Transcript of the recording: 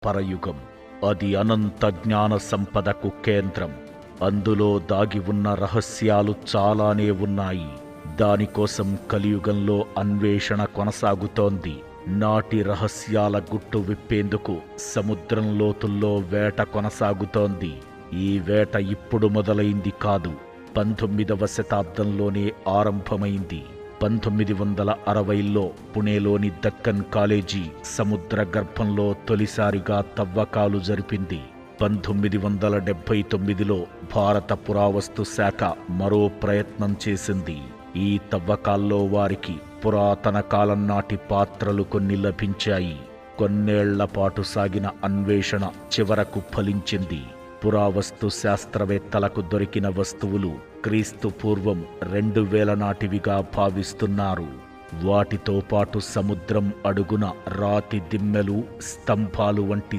పరయుగం. అది అనంత జ్ఞాన సంపదకు కేంద్రం. అందులో దాగి ఉన్న రహస్యాలు చాలానే ఉన్నాయి. దానికోసం కలియుగంలో అన్వేషణ కొనసాగుతోంది. నాటి రహస్యాల గుట్టు విప్పేందుకు సముద్రం లోతుల్లో వేట కొనసాగుతోంది. ఈ వేట ఇప్పుడు మొదలైంది కాదు, 19వ శతాబ్దంలోనే ఆరంభమైంది. 1960లో పుణేలోని దక్కన్ కాలేజీ సముద్ర గర్భంలో తొలిసారిగా తవ్వకాలు జరిపింది. 1979లో భారత పురావస్తు శాఖ మరో ప్రయత్నం చేసింది. ఈ తవ్వకాల్లో వారికి పురాతన కాలం నాటి పాత్రలు కొన్ని లభించాయి. కొన్నేళ్ల పాటు సాగిన అన్వేషణ చివరకు ఫలించింది. పురావస్తు శాస్త్రవేత్తలకు దొరికిన వస్తువులు క్రీస్తు పూర్వం 2000 నాటివిగా భావిస్తున్నారు. వాటితో పాటు సముద్రం అడుగున రాతి దిమ్మెలు, స్తంభాలు వంటి